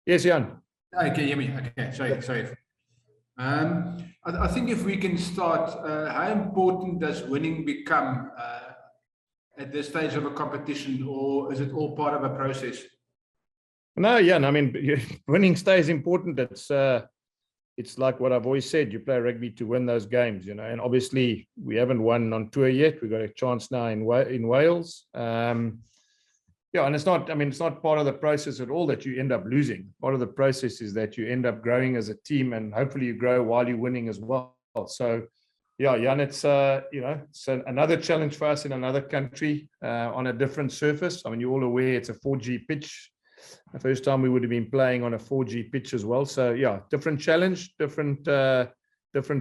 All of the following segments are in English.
Yes, Jan. I can hear me. Okay, sorry. I think if we can start, how important does winning become at this stage of a competition, or is it all part of a process? No, Jan, I mean, winning stays important. It's like what I've always said, you play rugby to win those games, you know, and obviously we haven't won on tour yet. We've got a chance now in Wales. Yeah, and it's not part of the process at all that you end up losing. Part of the process is that you end up growing as a team, and hopefully you grow while you're winning as well. So, yeah, Jan, it's another challenge for us in another country on a different surface. I mean, you're all aware it's a 4G pitch. The first time we would have been playing on a 4G pitch as well. So, yeah, different challenge, different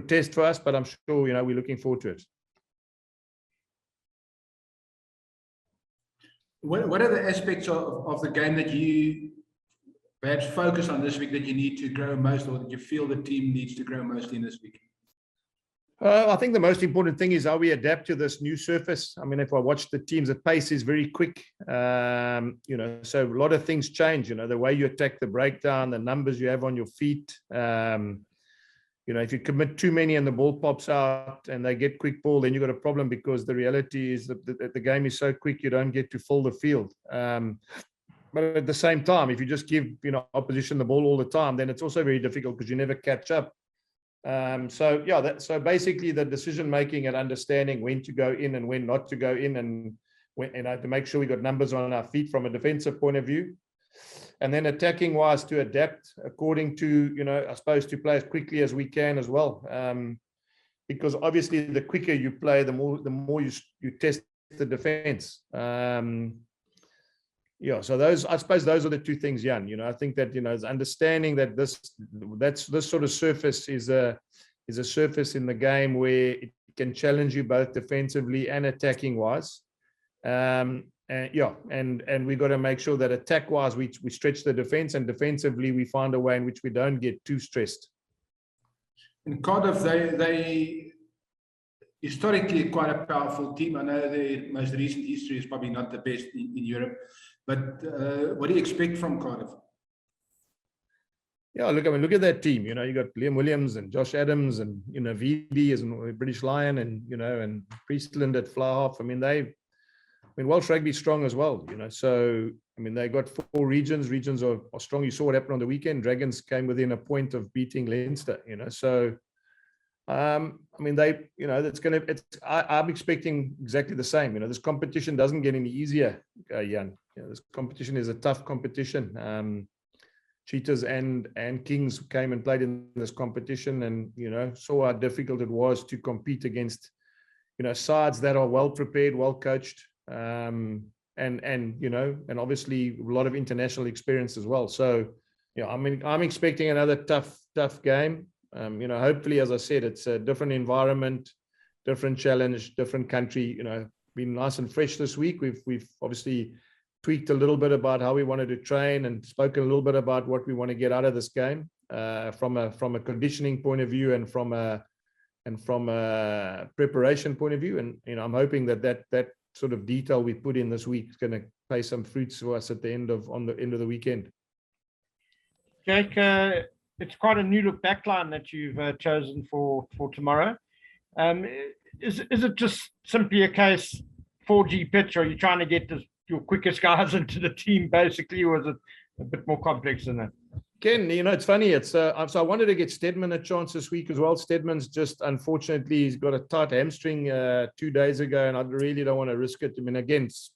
test for us, but I'm sure, you know, we're looking forward to it. What are the aspects of the game that you perhaps focus on this week that you need to grow most, or that you feel the team needs to grow most in this week? I think the most important thing is how we adapt to this new surface. I mean, if I watch the teams, the pace is very quick. You know, so a lot of things change. You know, the way you attack the breakdown, the numbers you have on your feet. You know, if you commit too many and the ball pops out and they get quick ball, then you've got a problem, because the reality is that the game is so quick you don't get to fill the field. But at the same time, if you just give, you know, opposition the ball all the time, then it's also very difficult because you never catch up. So yeah, so basically the decision making and understanding when to go in and when not to go in, and when, you know, to make sure we got numbers on our feet from a defensive point of view. And then attacking wise, to adapt according to, you know, I suppose to play as quickly as we can as well. Because obviously the quicker you play, the more you test the defense. Yeah, so I suppose those are the two things, Jan. You know, I think that, you know, is understanding that this sort of surface is a surface in the game where it can challenge you both defensively and attacking wise. Yeah, and we got to make sure that attack wise we stretch the defense, and defensively we find a way in which we don't get too stressed. In Cardiff, they historically quite a powerful team. I know their most recent history is probably not the best in Europe, but what do you expect from Cardiff? Yeah, look at that team. You know, you got Liam Williams and Josh Adams, and, you know, VB as a British Lion, and, you know, and Priestland at fly half. I mean, Welsh rugby strong as well, you know. So, I mean, they got 4 regions. Regions are strong. You saw what happened on the weekend. Dragons came within a point of beating Leinster, you know. So, I mean, you know, I'm expecting exactly the same. You know, this competition doesn't get any easier, Jan. You know, this competition is a tough competition. Cheetahs and Kings came and played in this competition, and, you know, saw how difficult it was to compete against, you know, sides that are well prepared, well coached, and you know, and obviously a lot of international experience as well. So, yeah, I mean, I'm expecting another tough game. You know, hopefully, as I said, it's a different environment, different challenge, different country. You know, been nice and fresh this week. We've obviously tweaked a little bit about how we wanted to train, and spoken a little bit about what we want to get out of this game from a conditioning point of view, and from a preparation point of view. And, you know, I'm hoping that sort of detail we put in this week is going to pay some fruits for us at the end of the weekend. Jake, it's quite a new look backline that you've chosen for tomorrow. Is it just simply a case 4G pitch, or are you trying to get your quickest guys into the team basically, or is it a bit more complex than that? Ken, you know, it's funny. So I wanted to get Stedman a chance this week as well. Stedman's just, unfortunately, he's got a tight hamstring 2 days ago, and I really don't want to risk it. I mean, again, this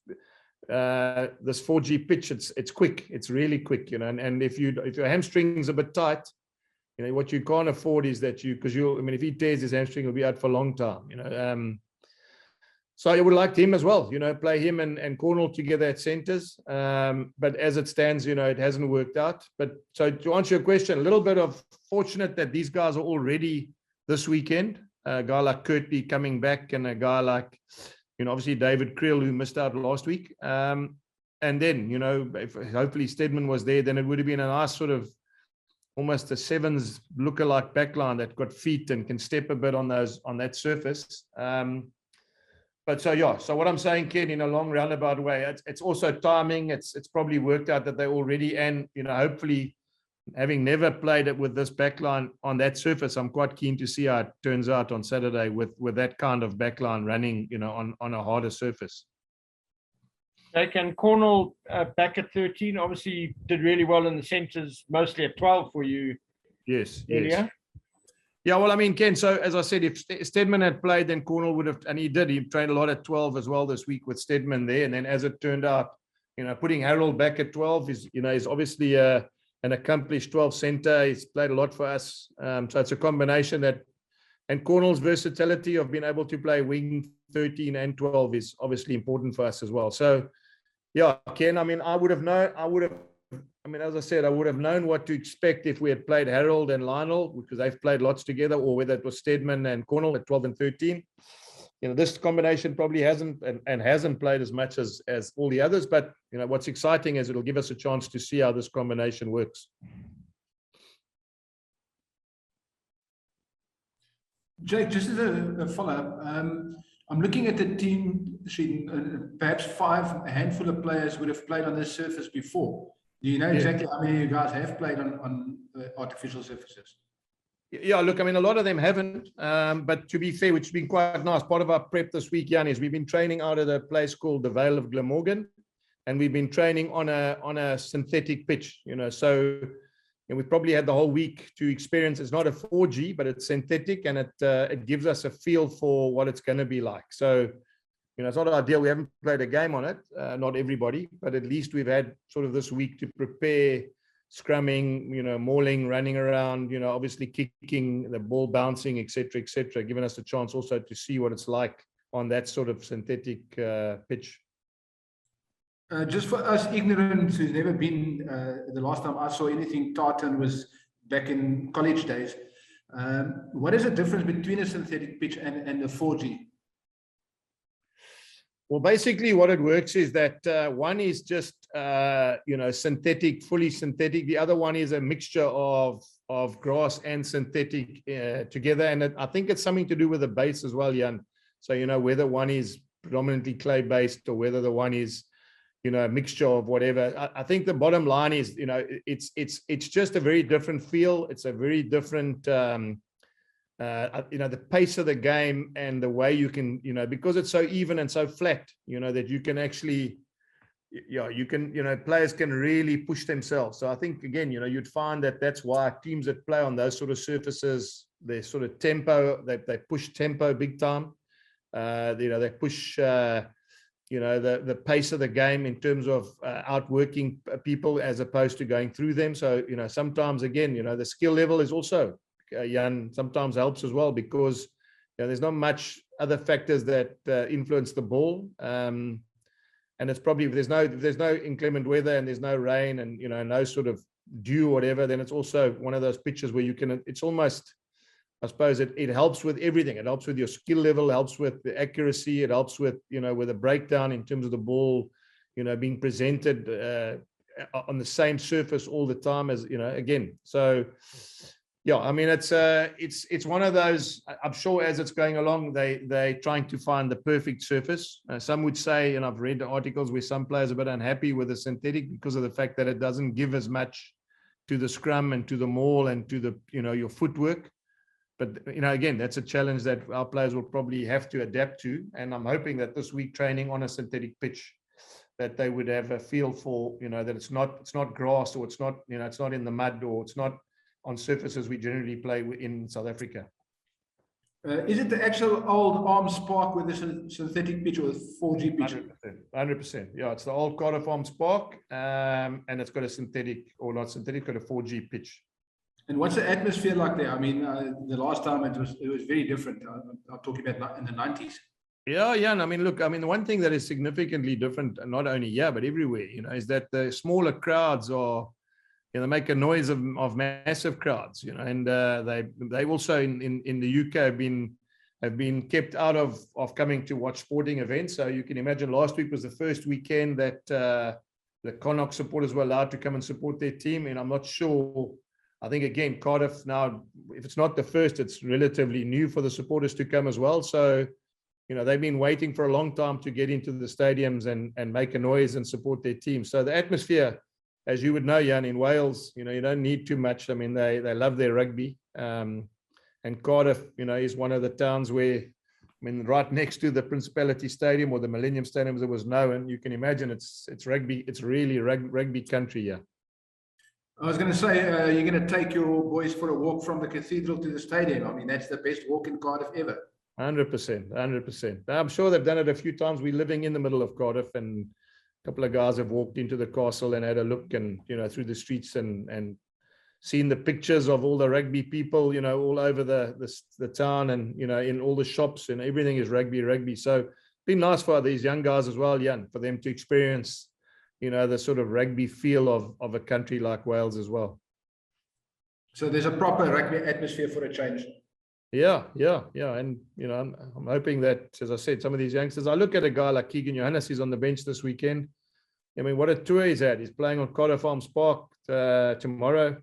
4G pitch, it's quick. It's really quick, you know. And if your hamstring's a bit tight, you know, what you can't afford is that I mean, if he tears his hamstring, he'll be out for a long time, you know. So I would like him as well, you know, play him and Cornwall together at centres. But as it stands, you know, it hasn't worked out. But so to answer your question, a little bit of fortunate that these guys are all ready this weekend. A guy like Kirby coming back, and a guy like, you know, obviously David Creel, who missed out last week. And then, you know, if hopefully Stedman was there, then it would have been a nice sort of almost a sevens lookalike backline that got feet and can step a bit on that surface. But so, yeah, so what I'm saying, Ken, in a long roundabout way, it's also timing. It's probably worked out that they're all ready, and, you know, hopefully having never played it with this backline on that surface, I'm quite keen to see how it turns out on Saturday with that kind of backline running, on a harder surface. Jake, and Cornell back at 13, obviously did really well in the centres, mostly at 12 for you. Yes, earlier. yes. Yeah, well, I mean, Ken, so as I said, if Stedman had played, then Cornell would have, and he did, he trained a lot at 12 as well this week with Stedman there. And then as it turned out, putting Harold back at 12 is obviously an accomplished 12 centre. He's played a lot for us. So it's a combination and Cornell's versatility of being able to play wing 13 and 12 is obviously important for us as well. So, yeah, Ken, I mean, as I said, I would have known what to expect if we had played Harold and Lionel, because they've played lots together, or whether it was Stedman and Cornell at 12 and 13. This combination probably hasn't played as much as all the others. But, what's exciting is it'll give us a chance to see how this combination works. Jake, just as a follow-up, I'm looking at the team sheet. Perhaps a handful of players would have played on this surface before. Do you know exactly how many of you guys have played on artificial surfaces? Yeah, look, I mean, a lot of them haven't. But to be fair, which has been quite nice, part of our prep this week, Jan, is we've been training out at a place called the Vale of Glamorgan, and we've been training on a synthetic pitch. So we've probably had the whole week to experience. It's not a 4G, but it's synthetic, and it gives us a feel for what it's going to be like. So, it's not ideal. We haven't played a game on it, not everybody, but at least we've had sort of this week to prepare scrumming, mauling, running around, obviously kicking, the ball bouncing, etc., giving us a chance also to see what it's like on that sort of synthetic pitch. Just for us ignorant who's never been, the last time I saw anything tartan was back in college days. What is the difference between a synthetic pitch and the 4G? Well, basically what it works is that one is just, synthetic, fully synthetic. The other one is a mixture of grass and synthetic together. And I think it's something to do with the base as well, Jan. So, whether one is predominantly clay-based or whether the one is, a mixture of whatever. I think the bottom line is, it's just a very different feel. It's a very different, the pace of the game and the way you can, because it's so even and so flat, that you can actually, players can really push themselves. So I think, again, you'd find that that's why teams that play on those sort of surfaces, their sort of tempo, they push tempo big time. They push, the pace of the game in terms of outworking people as opposed to going through them. So, sometimes, again, the skill level is also, Jan, sometimes helps as well, because there's not much other factors that influence the ball. And it's probably, if there's no inclement weather and there's no rain and, no sort of dew or whatever, then it's also one of those pitches where it's almost, I suppose it helps with everything. It helps with your skill level, helps with the accuracy, it helps with, with a breakdown in terms of the ball, being presented on the same surface all the time as, again. So, yeah, I mean, it's one of those, I'm sure as it's going along, they're trying to find the perfect surface. Some would say, and I've read articles where some players are a bit unhappy with the synthetic because of the fact that it doesn't give as much to the scrum and to the maul and to the, your footwork. But, again, that's a challenge that our players will probably have to adapt to. And I'm hoping that this week training on a synthetic pitch, that they would have a feel for, that it's not grass, or it's not, it's not in the mud, or it's not on surfaces we generally play in South Africa. Is it the actual old Arms Park with the synthetic pitch, or the 4G pitch? 100%. Yeah, it's the old Cardiff Arms Park, and it's got a synthetic, or not synthetic, got a 4G pitch. And what's the atmosphere like there? I mean, the last time it was very different. I'm talking about in the 90s. Yeah. I mean, look, the one thing that is significantly different, not only here, but everywhere, is that the smaller crowds are, they make a noise of massive crowds, and they also in the UK have been kept out of coming to watch sporting events. So you can imagine last week was the first weekend that the Connacht supporters were allowed to come and support their team. And I'm not sure, I think, again, Cardiff now, if it's not the first, it's relatively new for the supporters to come as well. So, they've been waiting for a long time to get into the stadiums and make a noise and support their team. So the atmosphere as you would know, Jan, in Wales, you don't need too much. I mean, they love their rugby. And Cardiff, is one of the towns where, I mean, right next to the Principality Stadium or the Millennium Stadium, there was known. You can imagine it's rugby. It's really rugby country, yeah. I was going to say, you're going to take your boys for a walk from the cathedral to the stadium. I mean, that's the best walk in Cardiff ever. 100%, 100%. I'm sure they've done it a few times. We're living in the middle of Cardiff, and a couple of guys have walked into the castle and had a look, and through the streets and seen the pictures of all the rugby people, all over the town, and in all the shops, and everything is rugby. So it'd be nice for these young guys as well, Jan, for them to experience the sort of rugby feel of a country like Wales as well. So there's a proper rugby atmosphere for a change. Yeah. And, I'm hoping that, as I said, some of these youngsters, I look at a guy like Keegan Johannes, he's on the bench this weekend. I mean, what a tour he's had. He's playing on Cardiff Arms Park tomorrow.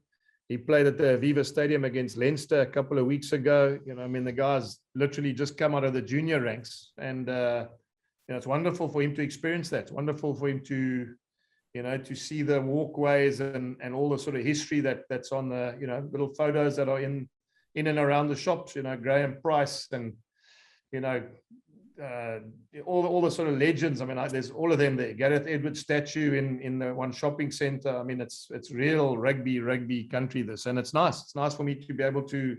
He played at the Aviva Stadium against Leinster a couple of weeks ago. I mean, the guy's literally just come out of the junior ranks, and it's wonderful for him to experience that. It's wonderful for him to to see the walkways and all the sort of history that's on the little photos that are in and around the shops. Graham Price and all the sort of legends. I mean, there's all of them there. Gareth Edwards statue in the one shopping center. I mean, it's real rugby country, this, and it's nice. It's nice for me to be able to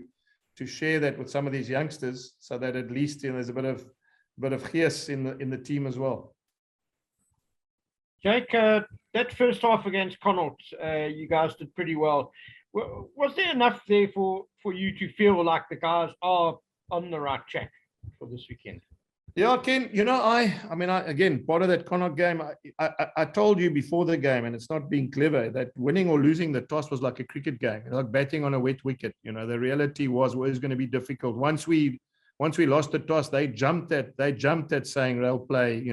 share that with some of these youngsters, so that at least there's a bit of gees in the team as well. Jake, that first half against Connaught, you guys did pretty well. Was there enough there for you to feel like the guys are on the right track for this weekend? Yeah, Ken, I mean, again, part of that Connaught game, I told you before the game, and it's not being clever, that winning or losing the toss was like a cricket game, like batting on a wet wicket. The reality was going to be difficult. Once we lost the toss, they jumped at saying they'll play,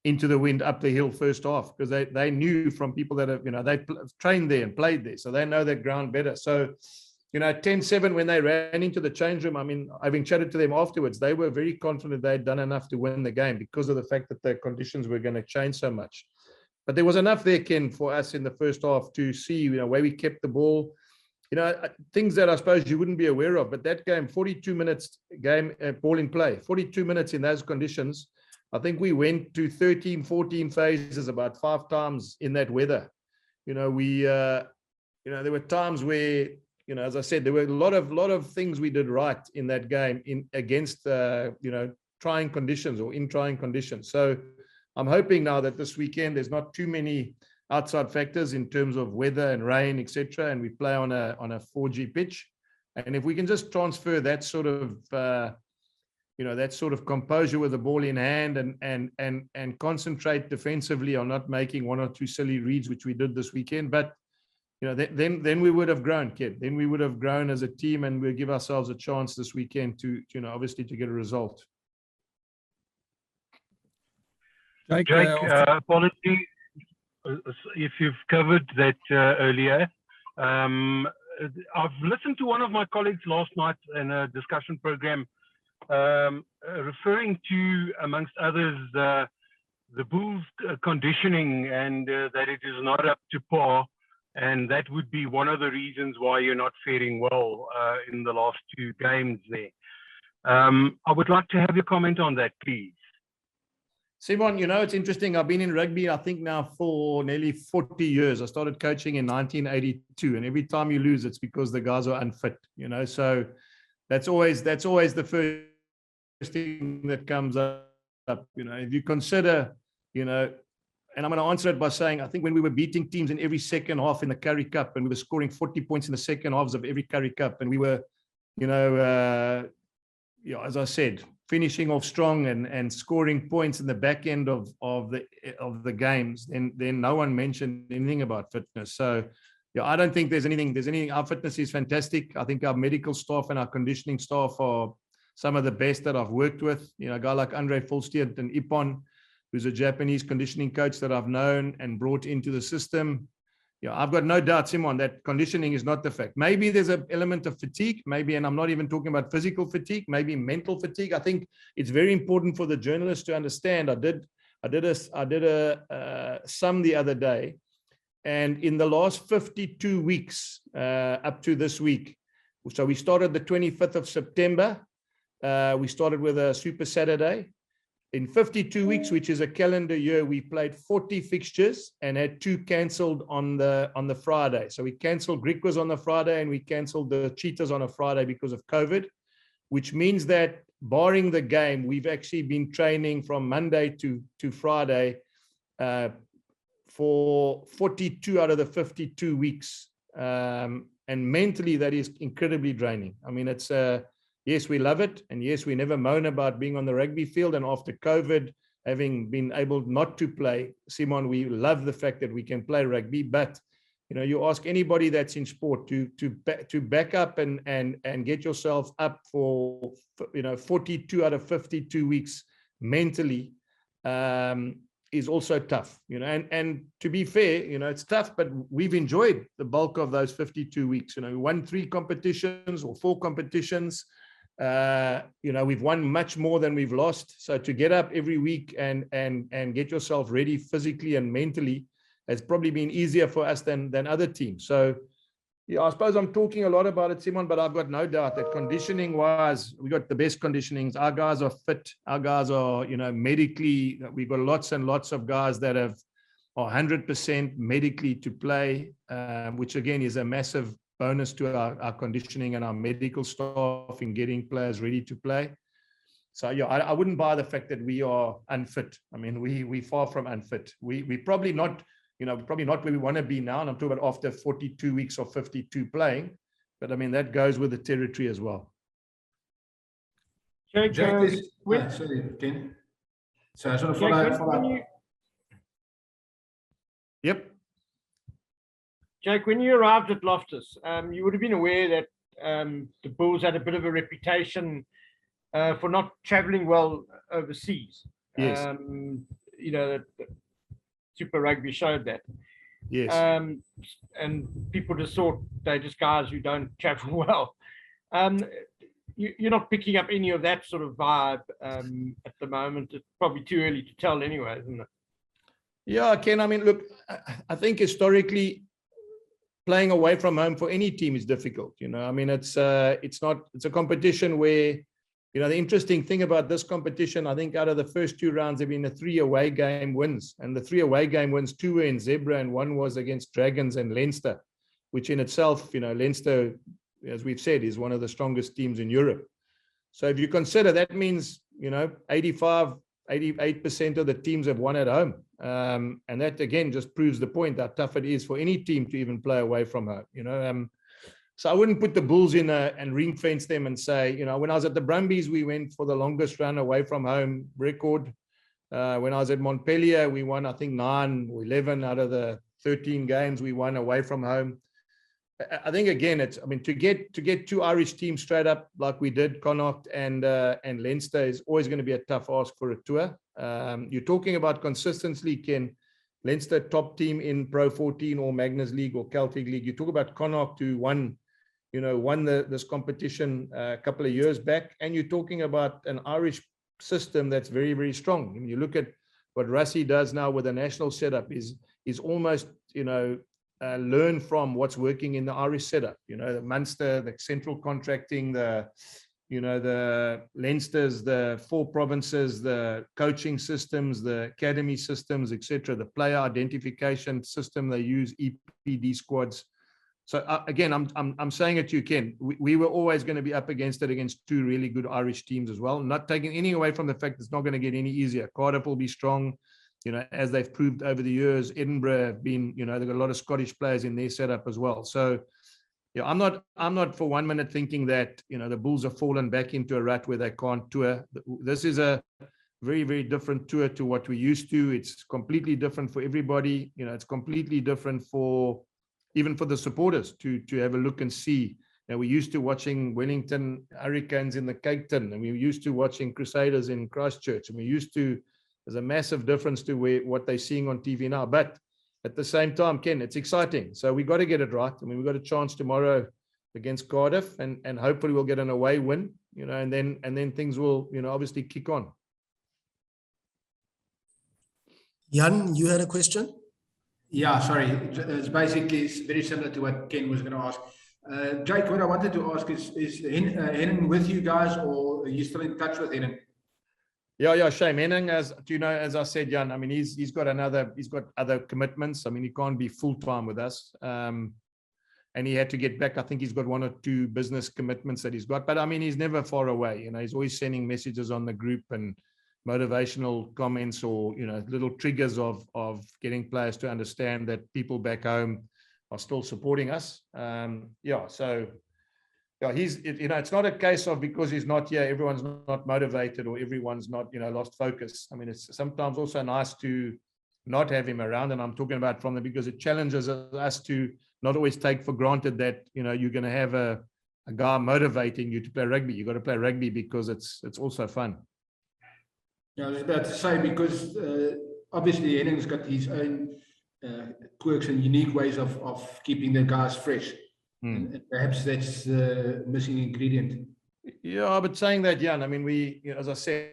into the wind up the hill first half, because they knew from people that have, they trained there and played there, so they know that ground better. So 10-7 when they ran into the change room, I mean, having chatted to them afterwards, they were very confident they'd done enough to win the game because of the fact that the conditions were going to change so much. But there was enough there, Ken, for us in the first half to see, where we kept the ball, things that I suppose you wouldn't be aware of. But that game, 42 minutes game, ball in play, 42 minutes in those conditions. I think we went to 13, 14 phases about 5 times in that weather. There were times where, as I said, there were a lot of things we did right in that game against trying conditions or in trying conditions. So I'm hoping now that this weekend there's not too many outside factors in terms of weather and rain, etc., and we play on a 4G pitch. And if we can just transfer that sort of composure with the ball in hand and concentrate defensively on not making 1 or 2 silly reads, which we did this weekend, but then we would have grown, kid. Then we would have grown as a team, and we'll give ourselves a chance this weekend to, obviously to get a result. Jake, apologies if you've covered that earlier. I've listened to one of my colleagues last night in a discussion program referring to, amongst others, the Bulls' conditioning, and that it is not up to par. And that would be one of the reasons why you're not faring well in the last 2 games there. I would like to have your comment on that, please. Simon, it's interesting. I've been in rugby, I think now for nearly 40 years. I started coaching in 1982, and every time you lose, it's because the guys are unfit, So that's always the first thing that comes up. If you consider, and I'm going to answer it by saying, I think when we were beating teams in every second half in the Currie Cup, and we were scoring 40 points in the second halves of every Currie Cup, and we were, as I said, finishing off strong and scoring points in the back end of the games, then no one mentioned anything about fitness. So, I don't think there's anything. Our fitness is fantastic. I think our medical staff and our conditioning staff are some of the best that I've worked with. A guy like Andre Volstead and Ippon, who's a Japanese conditioning coach that I've known and brought into the system. I've got no doubt, Simon, that conditioning is not the fact. Maybe there's an element of fatigue, and I'm not even talking about physical fatigue, maybe mental fatigue. I think it's very important for the journalists to understand. I did a sum the other day, And in the last 52 weeks, up to this week, so we started the 25th of September. We started with a Super Saturday. In 52 weeks, which is a calendar year, we played 40 fixtures and had 2 cancelled on the Friday. So we cancelled Griquas on the Friday and we cancelled the Cheetahs on a Friday because of COVID, which means that barring the game, we've actually been training from Monday to Friday for 42 out of the 52 weeks. And mentally, that is incredibly draining. I mean, it's yes, we love it. And yes, we never moan about being on the rugby field. And after COVID, having been able not to play, Simon, we love the fact that we can play rugby. But, you know, you ask anybody that's in sport to back up and get yourself up for, you know, 42 out of 52 weeks mentally is also tough, you know, and to be fair, you know, it's tough, but we've enjoyed the bulk of those 52 weeks. You know, we won 3 competitions or 4 competitions. You know, we've won much more than we've lost. So to get up every week and get yourself ready physically and mentally has probably been easier for us than other teams. So yeah, I suppose I'm talking a lot about it, Simon, but I've got no doubt that conditioning wise, we got the best conditionings. Our guys are fit. Our guys are, you know, medically, we've got lots and lots of guys that are 100% medically to play, which again is a massive bonus to our conditioning and our medical staff in getting players ready to play. So yeah, I wouldn't buy the fact that we are unfit. I mean, we far from unfit. We probably not, you know, probably not where we want to be now. And I'm talking about after 42 weeks of 52 playing, but I mean, that goes with the territory as well. Jack is, sorry, Ken. So I sort of follow. Yep. Jake, when you arrived at Loftus, you would have been aware that the Bulls had a bit of a reputation for not traveling well overseas. Yes. You know, that Super Rugby showed that. Yes. And people just thought they're just guys who don't travel well. You're not picking up any of that sort of vibe at the moment. It's probably too early to tell anyway, isn't it? Yeah, Ken, I mean, look, I think historically playing away from home for any team is difficult. You know, I mean, it's a competition where, you know, the interesting thing about this competition, I think out of the first 2 rounds, there have been 3 away game wins. And the 3 away game wins, 2 were in Zebra and 1 was against Dragons and Leinster, which in itself, you know, Leinster, as we've said, is one of the strongest teams in Europe. So if you consider, that means, you know, 88% of the teams have won at home. And that, again, just proves the point how tough it is for any team to even play away from home, you know. So I wouldn't put the Bulls in and ring fence them and say, you know, when I was at the Brumbies, we went for the longest run away from home record. When I was at Montpellier, we won, I think, 9 or 11 out of the 13 games we won away from home. I think, again, it's, I mean, to get 2 Irish teams straight up like we did, Connacht and Leinster, is always going to be a tough ask for a tour. You're talking about consistency, Ken. Leinster top team in Pro 14 or Magnus League or Celtic League. You talk about Connacht, who won this competition a couple of years back, and you're talking about an Irish system that's very, very strong. And you look at what Rassie does now with the national setup is almost, you know, learn from what's working in the Irish setup. You know, the Munster, the central contracting, the Leinsters, the 4 provinces, the coaching systems, the academy systems, etc., the player identification system they use, EPD squads. So again, I'm saying it to you, Ken. We were always going to be up against it against 2 really good Irish teams as well. Not taking any away from the fact it's not going to get any easier. Cardiff will be strong, you know, as they've proved over the years. Edinburgh have been, you know, they've got a lot of Scottish players in their setup as well. So yeah, I'm not for 1 minute thinking that, you know, the Bulls have fallen back into a rut where they can't tour. This is a very, very different tour to what we used to. It's completely different for everybody. You know, it's completely different for even for the supporters to have a look and see. You know, we're used to watching Wellington Hurricanes in the Cape Town, and we're used to watching Crusaders in Christchurch, and there's a massive difference to what they're seeing on TV now. But at the same time, Ken, it's exciting. So we got to get it right. I mean, we've got a chance tomorrow against Cardiff, and hopefully we'll get an away win, you know, and then things will, you know, obviously kick on. Jan, you had a question? Yeah, sorry. It's basically very similar to what Ken was going to ask. Jake, what I wanted to ask is Henning with you guys, or are you still in touch with Henning? Yeah, shame. Henning, as you know, as I said, Jan, I mean, he's got other commitments. I mean, he can't be full time with us. And he had to get back. I think he's got 1 or 2 business commitments that he's got. But I mean, he's never far away. You know, he's always sending messages on the group and motivational comments, or, you know, little triggers of getting players to understand that people back home are still supporting us. Yeah, so yeah, you know, it's not a case of because he's not here, everyone's not motivated or everyone's not, you know, lost focus. I mean, it's sometimes also nice to not have him around, and I'm talking about because it challenges us to not always take for granted that, you know, you're going to have a guy motivating you to play rugby. You've got to play rugby because it's also fun. Yeah, I was about to say, because obviously Henning's got his own quirks and unique ways of keeping the guys fresh. And perhaps that's the missing ingredient. Yeah, but saying that, Jan, I mean, as I said,